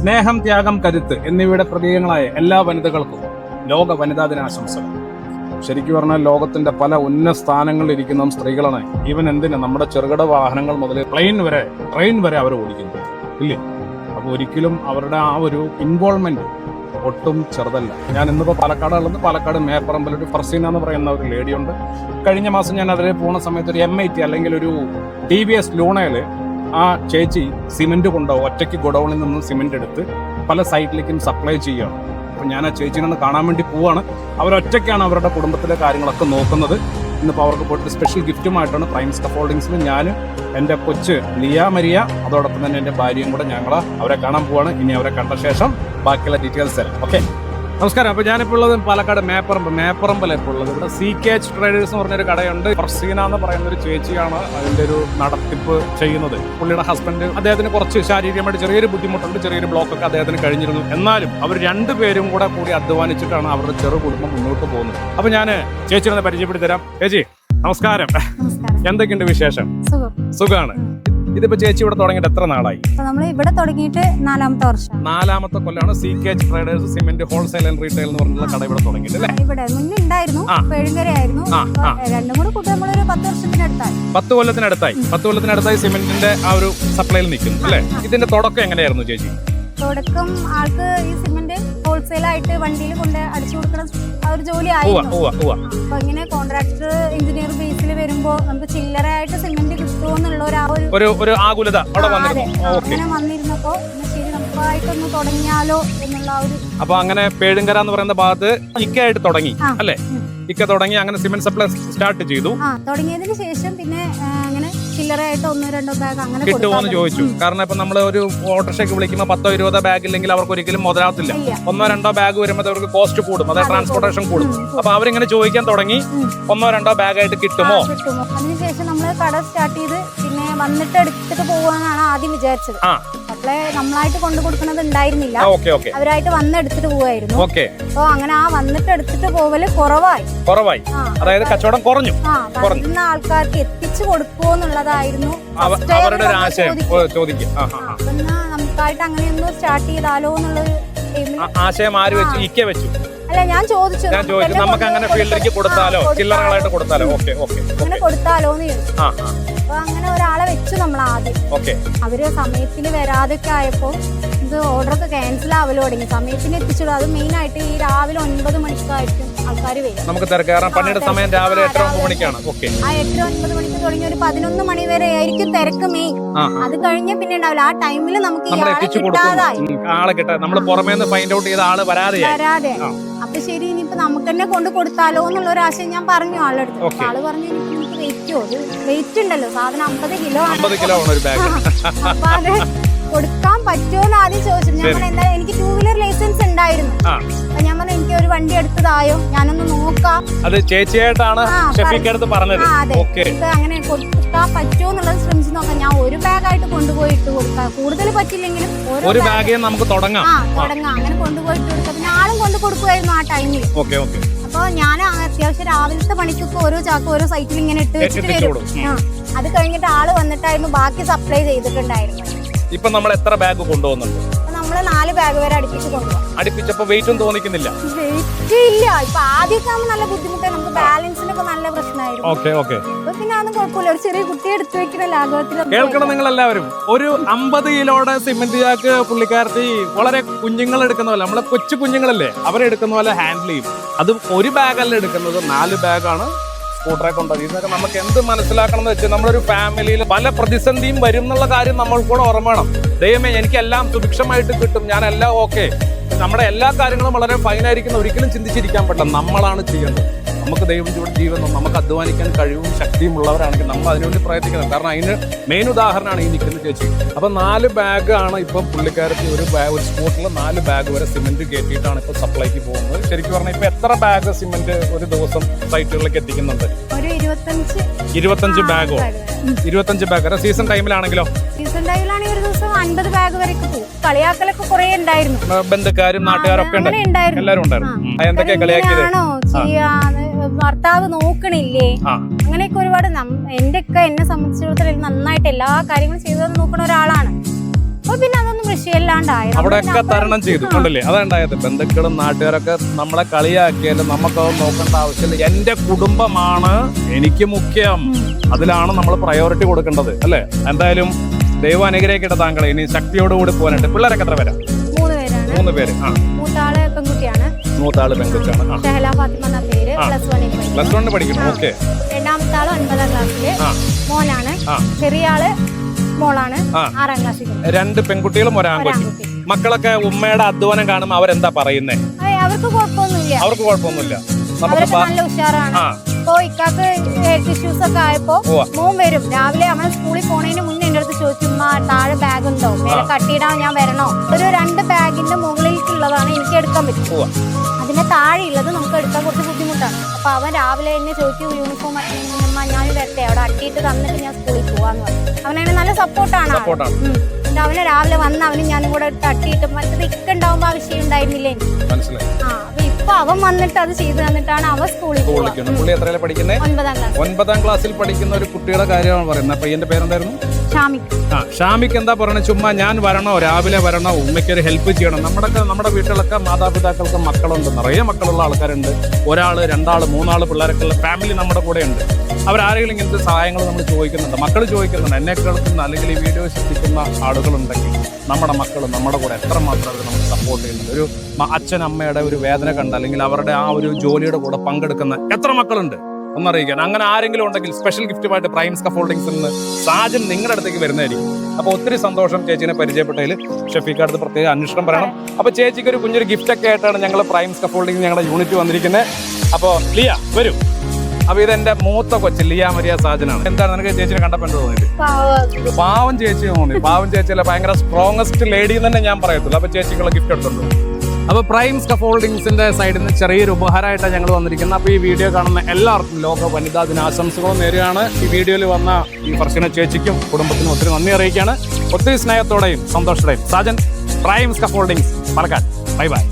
സ്നേഹം, ത്യാഗം, കരുത്ത് എന്നിവയുടെ പ്രതീകങ്ങളായ എല്ലാ വനിതകൾക്കും ലോക വനിതാ ദിനാശംസകൾ. ശരിക്കും പറഞ്ഞാൽ ലോകത്തിന്റെ പല ഉന്നത സ്ഥാനങ്ങളിൽ ഇരിക്കുന്ന സ്ത്രീകളാണ്. ഈവൻ എന്തിന് നമ്മുടെ ചെറുകിട വാഹനങ്ങൾ മുതൽ ട്രെയിൻ വരെ അവർ ഓടിക്കുന്നു, ഇല്ലേ? അപ്പോൾ ഒരിക്കലും അവരുടെ ആ ഒരു ഇൻവോൾവ്മെന്റ് ഒട്ടും ചെറുതല്ല. ഞാൻ ഇന്നിപ്പോൾ പാലക്കാട് മേപ്പറമ്പിൽ ഒരു ഫർസീന എന്ന് പറയുന്ന ഒരു ലേഡിയുണ്ട്. കഴിഞ്ഞ മാസം ഞാൻ അതിൽ പോകുന്ന സമയത്ത് ഒരു MIT അല്ലെങ്കിൽ ഒരു TVS ലൂണയിൽ ആ ചേച്ചി സിമെന്റ് കൊണ്ടുപോകും. ഒറ്റയ്ക്ക് ഗോഡൌണിൽ നിന്ന് സിമെന്റ് എടുത്ത് പല സൈറ്റിലേക്കും സപ്ലൈ ചെയ്യുകയാണ്. അപ്പോൾ ഞാൻ ആ ചേച്ചിനെ ഒന്ന് കാണാൻ വേണ്ടി പോവാണ്. അവരൊറ്റയ്ക്കാണ് അവരുടെ കുടുംബത്തിലെ കാര്യങ്ങളൊക്കെ നോക്കുന്നത്. ഇന്നിപ്പോൾ അവർക്ക് പോയിട്ട് സ്പെഷ്യൽ ഗിഫ്റ്റുമായിട്ടാണ് പ്രൈം സ്കഫോൾഡിങ്സിൽ ഞാൻ, എൻ്റെ കൊച്ച് ലിയ മരിയ, അതോടൊപ്പം തന്നെ എൻ്റെ ഭാര്യയും കൂടെ ഞങ്ങൾ അവരെ കാണാൻ പോവാണ്. ഇനി അവരെ കണ്ട ശേഷം ബാക്കിയുള്ള ഡീറ്റെയിൽസ് തരാം. ഓക്കെ, നമസ്കാരം. അപ്പോൾ ഞാനിപ്പോൾ ഉള്ളത് പാലക്കാട് മേപ്പറമ്പിലാണ് ഇപ്പോൾ ഉള്ളത്. ഇവിടെ CKH ട്രേഡേഴ്സ് എന്ന് പറഞ്ഞൊരു കടയുണ്ട്. ഫർസീന എന്ന് പറയുന്ന ഒരു ചേച്ചിയാണ് അതിൻ്റെ ഒരു നടത്തിപ്പ് ചെയ്യുന്നത്. പുള്ളിയുടെ ഹസ്ബൻഡ്, അദ്ദേഹത്തിന് കുറച്ച് ശാരീരികമായിട്ട് ചെറിയൊരു ബുദ്ധിമുട്ടുണ്ട്, ചെറിയൊരു ബ്ലോക്കൊക്കെ അദ്ദേഹത്തിന് കഴിഞ്ഞിരുന്നു. എന്നാലും അവർ രണ്ടുപേരും കൂടി അധ്വാനിച്ചിട്ടാണ് അവരുടെ ചെറു കുടുംബം മുന്നോട്ട് പോകുന്നത്. അപ്പോൾ ഞാൻ ചേച്ചിനെ പരിചയപ്പെടുത്തി തരാം. ചേച്ചി നമസ്കാരം. എന്തൊക്കെയുണ്ട് വിശേഷം? സുഖമാണ്. ഇതിപ്പോ ചേച്ചി ഇവിടെ തുടങ്ങിയിട്ട് എത്ര നാളായി? നമ്മൾ ഇവിടെ തുടങ്ങിയിട്ട് 4ാമത്തെ വർഷം. 4ാമത്തെ കൊല്ലാണ് CKH traders cement wholesale and retail എന്ന് പറഞ്ഞുള്ള കട ഇവിടെ തുടങ്ങിയിട്ട് അല്ലേ? ഇവിടെ മുന്നേ ഉണ്ടായിരുന്നു, പെഴുങ്കരയായിരുന്നു. രണ്ടും കൂടെ കൂട്ടി നമ്മളൊരു 10 വർഷത്തിനടുത്തായി. 10 കൊല്ലത്തിനടുത്തായി സിമെന്റിന്റെ ആ ഒരു സപ്ലൈയിൽ നിൽക്കുന്നു അല്ലേ? ഇതിന്റെ തുടക്കം എങ്ങനെയായിരുന്നു ചേച്ചി? തുടക്കം ആൾക്ക് ഈ സിമെന്റ് ഹോൾസെയിൽ ആയിട്ട് വണ്ടിയിൽ കൊണ്ട് അടിച്ചു കൊടുക്കുന്ന ആ ഒരു ജോലി ആയിരുന്നു. അപ്പൊ ഇങ്ങനെ കോൺട്രാക്ടർ എഞ്ചിനീയർ ബേസിൽ വരുമ്പോ നമുക്ക് ചില്ലറയായിട്ട് സിമെന്റ് കിട്ടുമോന്നുള്ള ഒരു ആകുലത അങ്ങനെ വന്നിരുന്നപ്പോ ശരി നമുക്കായിട്ടൊന്ന് തുടങ്ങിയാലോ എന്നുള്ള ഒരു. അപ്പൊ അങ്ങനെ പേഴുങ്കര എന്ന് പറയുന്ന ഭാഗത്ത് ഇക്കയായിട്ട് തുടങ്ങി അല്ലേ? ഇക്ക തുടങ്ങി അങ്ങനെ സിമെന്റ് സപ്ലൈ സ്റ്റാർട്ട് ചെയ്തു. തുടങ്ങിയതിന് ശേഷം പിന്നെ അങ്ങനെ ചില്ലറയായിട്ട് 1-2 ബാഗ് അങ്ങനെ കിട്ടുമോന്ന് ചോദിച്ചു. കാരണം ഇപ്പൊ നമ്മള് ഒരു ഓട്ടോറിക്ഷയ്ക്ക് വിളിക്കുമ്പോൾ 10-20 ബാഗ് ഇല്ലെങ്കിൽ അവർക്ക് ഒരിക്കലും മുതലാവത്തില്ല. 1-2 ബാഗ് വരുമ്പോൾ അവർക്ക് കോസ്റ്റ് കൂടും, അതായത് ട്രാൻസ്പോർട്ടേഷൻ കൂടും. അപ്പൊ അവരിങ്ങനെ ചോദിക്കാൻ തുടങ്ങി 1-2 ബാഗായിട്ട് കിട്ടുമോ. അതിനുശേഷം നമ്മള് കട സ്റ്റാർട്ട് ചെയ്ത് പിന്നെ വന്നിട്ട് എടുത്തിട്ട് പോവാനാണ് ആദ്യം വിചാരിച്ചത്. അപ്പളെ നമ്മളായിട്ട് കൊണ്ടു കൊടുക്കുന്നത് ഉണ്ടായിരുന്നില്ല, അവരായിട്ട് വന്ന് എടുത്തിട്ട് പോവായിരുന്നു. അപ്പൊ അങ്ങനെ ആ വന്നിട്ട് എടുത്തിട്ട് പോവല് കുറവായി. അതായത് കച്ചവടം കുറഞ്ഞു. ആൾക്കാർക്ക് എത്തിച്ചു കൊടുക്കുമോ എന്നുള്ളതായിരുന്നു അവരുടെ ഒരു ആശയം. നമുക്കായിട്ട് അങ്ങനെയൊന്ന് സ്റ്റാർട്ട് ചെയ്താലോ എന്നുള്ളൊരു ആശയം ആര് വെച്ചു? ഇക്ക വെച്ചു. അല്ല, ഞാൻ ചോദിച്ചു നമുക്ക് അങ്ങനെ ഫീൽഡിലേക്ക് കൊടുത്താലോ, ചില്ലറകളായിട്ട് കൊടുത്താലോ? അങ്ങനെ കൊടുത്താലോന്ന് ചോദിച്ചു. അപ്പൊ അങ്ങനെ ഒരാളെ വെച്ചു നമ്മൾ ആദ്യം. അവര് സമയത്തിന് വരാതൊക്കെ ആയപ്പോ ഇത് ഓർഡറൊക്കെ ക്യാൻസൽ ആവല് തുടങ്ങി. സമയത്തിന് എത്തിച്ചുള്ളൂ. അത് മെയിൻ ആയിട്ട് ഈ രാവിലെ 9 മണിക്കായിരിക്കും ആൾക്കാർ വരും. നമുക്ക് പണിയുടെ സമയം രാവിലെ 8-9 മണിക്കാണ്. ആ 8-9 മണിക്ക് തുടങ്ങി ഒരു 11 മണി വരെ ആയിരിക്കും തിരക്ക് മെയിൻ. അത് കഴിഞ്ഞ പിന്നെ ഉണ്ടാവില്ല. ആ ടൈമിൽ നമുക്ക് ആളെ കിട്ടാതെ നമ്മൾ പുറമേ നിന്ന് ഫൈൻഡ് ഔട്ട് ചെയ്ത ആള് വരാതെ. അപ്പൊ ശരി, ഇനിയിപ്പോ നമുക്ക് തന്നെ കൊണ്ട് കൊടുത്താലോ എന്നുള്ള ഒരു ആശയം ഞാൻ പറഞ്ഞു ആളെടുത്ത്. ആള് പറഞ്ഞു എനിക്ക് വെയിറ്റ് ഉണ്ടല്ലോ, സാധനം 50 കിലോ അപ്പൊ അത് കൊടുക്കാൻ പറ്റുമോ ആദ്യം ചോദിച്ചു. ഞാൻ പറഞ്ഞു എന്തായാലും എനിക്ക് 2 വീലർ ലൈസൻസ് ഉണ്ടായിരുന്നു. അപ്പൊ ഞാൻ പറഞ്ഞു എനിക്ക് ഒരു വണ്ടി എടുത്തതായോ, ഞാനൊന്ന് നോക്കാം. അത് ചേച്ചിയായിട്ടാണ് പറഞ്ഞത്. അങ്ങനെ കൊടുക്കാൻ പറ്റുമോ എന്നുള്ളത് ശ്രമിച്ചു നോക്കാം. ഞാൻ ഒരു ബാഗായിട്ട് കൊണ്ടുപോയി ഇട്ട് കൊടുക്കാം, കൂടുതൽ പറ്റില്ലെങ്കിലും ഒരു ബാഗേ നമുക്ക് തുടങ്ങാം. അങ്ങനെ കൊണ്ടുപോയിട്ട് കൊടുക്കാം. പിന്നെ ആളും കൊണ്ട് കൊടുക്കുമായിരുന്നു ആ ടൈമിൽ. അപ്പൊ ഞാൻ അത്യാവശ്യം രാവിലത്തെ പണിക്കൊക്കെ ഓരോ ചാക്ക് ഓരോ സൈറ്റിൽ ഇങ്ങനെ ഇട്ട് വെച്ചിട്ട് വരും. അത് കഴിഞ്ഞിട്ട് ആള് വന്നിട്ടായിരുന്നു ബാക്കി സപ്ലൈ ചെയ്തിട്ടുണ്ടായിരുന്നു. ഇപ്പൊ നമ്മൾ എത്ര ബാഗ് കൊണ്ടുപോകുന്നുണ്ട്? നമ്മള് 4 ബാഗ് വരെ അടുപ്പിച്ച് കൊണ്ടുപോകും. അടുപ്പിച്ചപ്പോ വെയിറ്റും തോന്നിക്കുന്നില്ല? വെയിറ്റ് ഇല്ല. ഇപ്പൊ ആദ്യമൊക്കെ നല്ല ബുദ്ധിമുട്ടായി, നമുക്ക് ബാലൻസിനൊക്കെ നല്ല പ്രശ്നമായിരുന്നു. പിന്നെ അതൊന്നും കുഴപ്പമില്ല. ഒരു ചെറിയ കുട്ടിയെ എടുത്തു വെക്കുന്ന ലാഘവത്തിൽ കേൾക്കണം. നിങ്ങൾ എല്ലാവരും ഒരു 50 കിലോയുടെ സിമെന്റ് ചാക്ക് പുള്ളിക്കാരത്തി വളരെ കുഞ്ഞുങ്ങൾ എടുക്കുന്ന പോലെ, നമ്മളെ കൊച്ചു കുഞ്ഞുങ്ങളല്ലേ അവരെടുക്കുന്ന പോലെ ഹാൻഡിൽ ചെയ്യും. അത് ഒരു ബാഗല്ല എടുക്കുന്നത്, 4 ബാഗാണ് സ്കൂട്ടറെ കൊണ്ടത്. ഇതൊക്കെ നമുക്ക് എന്ത് മനസ്സിലാക്കണം എന്ന് വെച്ചാൽ നമ്മളൊരു ഫാമിലിയിൽ പല പ്രതിസന്ധിയും വരും എന്നുള്ള കാര്യം നമ്മൾക്കൂടെ ഓർമ്മ വേണം. ദൈവമേ എനിക്കെല്ലാം സുഭിക്ഷമായിട്ട് കിട്ടും, ഞാൻ എല്ലാം ഓക്കെ, നമ്മുടെ എല്ലാ കാര്യങ്ങളും വളരെ ഫൈനായിരിക്കുന്ന ഒരിക്കലും ചിന്തിച്ചിരിക്കാൻ പറ്റില്ല. നമ്മളാണ് ചെയ്യേണ്ടത്. നമുക്ക് ദൈവം ജീവൻ, നമുക്ക് അധ്വാനിക്കാൻ കഴിവും ശക്തിയും ഉള്ളവരാണെങ്കിൽ നമ്മൾ അതിനുവേണ്ടി പ്രയത്നിക്കണം. കാരണം അതിന് മെയിൻ ഉദാഹരണമാണ് ഈ നിൽക്കുന്ന ചേച്ചി. അപ്പൊ 4 ബാഗാണ് ഇപ്പം പുള്ളിക്കാരത്തി ഒരു സ്കൂട്ടറിൽ 4 ബാഗ് വരെ സിമെന്റ് കയറ്റിയിട്ടാണ് ഇപ്പൊ സപ്ലൈക്ക് പോകുന്നത്. ശരിക്കും പറഞ്ഞാൽ ഇപ്പൊ എത്ര ബാഗ് സിമെന്റ് ഒരു ദിവസം സൈറ്റുകളിലേക്ക് എത്തിക്കുന്നുണ്ട്? 25 ബാഗോ? 25 ബാഗ് വരെ. സീസൺ ടൈമിലാണെങ്കിലോ? സീസൺ ടൈമിലാണെങ്കിൽ ഒരു ദിവസം 50 ബാഗ് വരെ പോകും. കളിയാക്കലൊക്കെ കുറെ ഉണ്ടായിരുന്നു. ബന്ധുക്കാരും നാട്ടുകാരൊക്കെ എല്ലാവരും ഉണ്ടായിരുന്നു. എന്തൊക്കെയാ കളിയാക്കിയത്? ഭർത്താവ് നോക്കണില്ലേ, അങ്ങനെയൊക്കെ ഒരുപാട്. എന്റെ ഒക്കെ എന്നെ സംബന്ധിച്ചിടത്തോളം നന്നായിട്ട് എല്ലാ കാര്യങ്ങളും ചെയ്തു നോക്കുന്ന ഒരാളാണ്. അപ്പൊ പിന്നെ അതൊന്നും വിഷയമില്ലാണ്ടായി. അവിടെയൊക്കെ തരണം ചെയ്തു കണ്ടില്ലേ? അതുണ്ടായത് ബന്ധുക്കളും നാട്ടുകാരൊക്കെ നമ്മളെ കളിയാക്കിയാലും നമുക്കത് നോക്കേണ്ട ആവശ്യമില്ല. എന്റെ കുടുംബമാണ് എനിക്ക് മുഖ്യം, അതിലാണ് നമ്മൾ പ്രയോറിറ്റി കൊടുക്കേണ്ടത് അല്ലേ? എന്തായാലും ദൈവം അനുഗ്രഹിക്കട്ടെ താങ്കളെ. ഇനി ശക്തിയോടുകൂടി പോകാനായിട്ട്. പിള്ളേരൊക്കെ എത്ര പേരാ? 3 പേരാണ്. 3 പേര്. മൂത്താള് പെൺകുട്ടിയാണ്. മൂത്താള് പെൺകുട്ടിയാണ്. ഷഹല ഫാത്തിമ എന്ന പേര്. പ്ലസ് 1 പഠിക്കുന്നു. ഓക്കെ. രണ്ടാമത്തെ ആള് 9ാം ക്ലാസ്സില് മോനാണ്. ചെറിയ ആള് മോളാണ്, 6ാം ക്ലാസ്സിൽ. 2 പെൺകുട്ടികളും ഒരാൺകുട്ടി. മക്കളൊക്കെ ഉമ്മയുടെ അധ്വാനം കാണുമ്പോൾ അവരെന്താ പറയുന്നേ? അവർക്ക് കുഴപ്പമൊന്നുമില്ല. അവർക്ക് കുഴപ്പമൊന്നുമില്ല. അവരൊക്കെ നല്ല ഉഷാറാണ്. ഇപ്പൊ ഇക്കാക്ക് ഹെൽത്ത് ഇഷ്യൂസ് ഒക്കെ ആയപ്പോ മോൻ വരും രാവിലെ. നമ്മൾ സ്കൂളിൽ പോണതിന് മുന്നേ എന്റെ അടുത്ത് ചോദിച്ചു, താഴെ ബാഗ് ഉണ്ടോ, മേലെ കട്ടിയിടാൻ ഞാൻ വരണോ? ഒരു 2 ബാഗിന്റെ മുകളിലേക്കുള്ളതാണ് എനിക്ക് എടുക്കാൻ പറ്റും. അതിന്റെ താഴെയുള്ളത് നമുക്ക് എടുക്കാൻ കുറച്ച് ബുദ്ധിമുട്ടാണ്. അപ്പൊ അവൻ രാവിലെ എന്നെ ചോദിക്കും, യൂണിഫോം ഞാൻ വരട്ടെ, അവിടെ അട്ടിയിട്ട് തന്നിട്ട് ഞാൻ സ്കൂളിൽ പോവാന്ന് പറഞ്ഞു. അവനാണ് നല്ല സപ്പോർട്ടാണ്. അവന് രാവിലെ വന്ന് അവന് ഞാനും കൂടെ തട്ടിയിട്ട്, മറ്റത് ഇക്കുണ്ടാവുമ്പോ ആ വിഷയം ഉണ്ടായിരുന്നില്ലേ എനിക്ക്. അപ്പൊ ഇപ്പൊ അവൻ വന്നിട്ട് അത് ചെയ്തു തന്നിട്ടാണ് അവൻ സ്കൂളിൽ പോകുന്നത്. 9ാം ക്ലാസ്സിൽ പഠിക്കുന്ന ഒരു കുട്ടിയുടെ കാര്യമാണ് പറയുന്നത്. പയ്യന്റെ പേരെന്തായിരുന്നു? ഷാമിക്ക്. എന്താ പറയണേ? ചുമ്മാ ഞാൻ വരണോ, രാവിലെ വരണോ, ഉമ്മയ്ക്ക് ഒരു ഹെൽപ്പ് ചെയ്യണം. നമ്മുടെ വീട്ടിലൊക്കെ മാതാപിതാക്കൾക്ക് മക്കളുണ്ട്, നിറയെ മക്കളുള്ള ആൾക്കാരുണ്ട്. 1 ആള് 2 ആള് 3 ആള് പിള്ളേരൊക്കെ ഉള്ള ഫാമിലി നമ്മുടെ കൂടെ ഉണ്ട്. അവരാരെങ്കിലും ഇങ്ങനത്തെ സഹായങ്ങൾ നമ്മൾ ചോദിക്കുന്നുണ്ട്, മക്കൾ ചോദിക്കുന്നുണ്ട്. എന്നെ കേൾക്കുന്ന അല്ലെങ്കിൽ ഈ വീഡിയോ ശ്രദ്ധിക്കുന്ന ആളുകളുണ്ടെങ്കിൽ നമ്മുടെ മക്കൾ നമ്മുടെ കൂടെ എത്രമാത്രം അവർ നമുക്ക് സപ്പോർട്ട് ചെയ്യുന്നുണ്ട്. ഒരു അച്ഛൻ അമ്മയുടെ ഒരു വേദന കണ്ട് അല്ലെങ്കിൽ അവരുടെ ആ ഒരു ജോലിയുടെ കൂടെ പങ്കെടുക്കുന്ന എത്ര മക്കളുണ്ട് ഒന്നറിയിക്കാൻ. അങ്ങനെ ആരെങ്കിലും ഉണ്ടെങ്കിൽ സ്പെഷ്യൽ ഗിഫ്റ്റുമായിട്ട് പ്രൈം സ്കഫോൾഡിംഗ്സിൽ നിന്ന് സാജൻ നിങ്ങളുടെ അടുത്തേക്ക് വരുന്നതായിരിക്കും. അപ്പോൾ ഒത്തിരി സന്തോഷം ചേച്ചീനെ പരിചയപ്പെട്ടതിൽ. ഷഫീഖ് അടുത്ത് പ്രത്യേക അന്വേഷണം പറയണം. അപ്പോൾ ചേച്ചിക്ക് ഒരു കുഞ്ഞൊരു ഗിഫ്റ്റ് ഒക്കെ ആയിട്ടാണ് ഞങ്ങൾ പ്രൈം സ്കഫോൾഡിംഗ് ഞങ്ങളുടെ യൂണിറ്റ് വന്നിരിക്കുന്നത്. അപ്പോൾ ലിയ വരൂ. അപ്പൊ ഇതെന്റെ മൂത്ത കൊച്ച് ലിയ മരിയ സാജനാണ്. എന്താണ് നിനക്ക് ചേച്ചിനെ കണ്ടപ്പോൾ തോന്നിയിട്ട്? പാവം ചേച്ചി തോന്നി. പാവം ചേച്ചിയല്ല, ഭയങ്കര സ്ട്രോങ്ങസ്റ്റ് ലേഡി എന്ന് തന്നെ ഞാൻ പറയത്തുള്ളൂ. അപ്പൊ ചേച്ചിക്കുള്ള ഗിഫ്റ്റ് എടുത്തുണ്ട്. അപ്പോൾ പ്രൈം സ്കഫോൾഡിംഗ്സിന്റെ സൈഡിൽ നിന്ന് ചെറിയൊരു ഉപഹാരമായിട്ടാണ് ഞങ്ങൾ വന്നിരിക്കുന്നത്. അപ്പോൾ ഈ വീഡിയോ കാണുന്ന എല്ലാവർക്കും ലോക വനിതാ ദിനാശംസകളും നേരെയാണ്. ഈ വീഡിയോയിൽ വന്ന ഈ ഫർഷിന ചേച്ചിക്കും കുടുംബത്തിനും ഒത്തിരി നന്ദി അറിയിക്കുകയാണ്. ഒത്തിരി സ്നേഹത്തോടെയും സന്തോഷത്തോടെയും Sajan, prime scaffoldings, Palakkad. Bye by.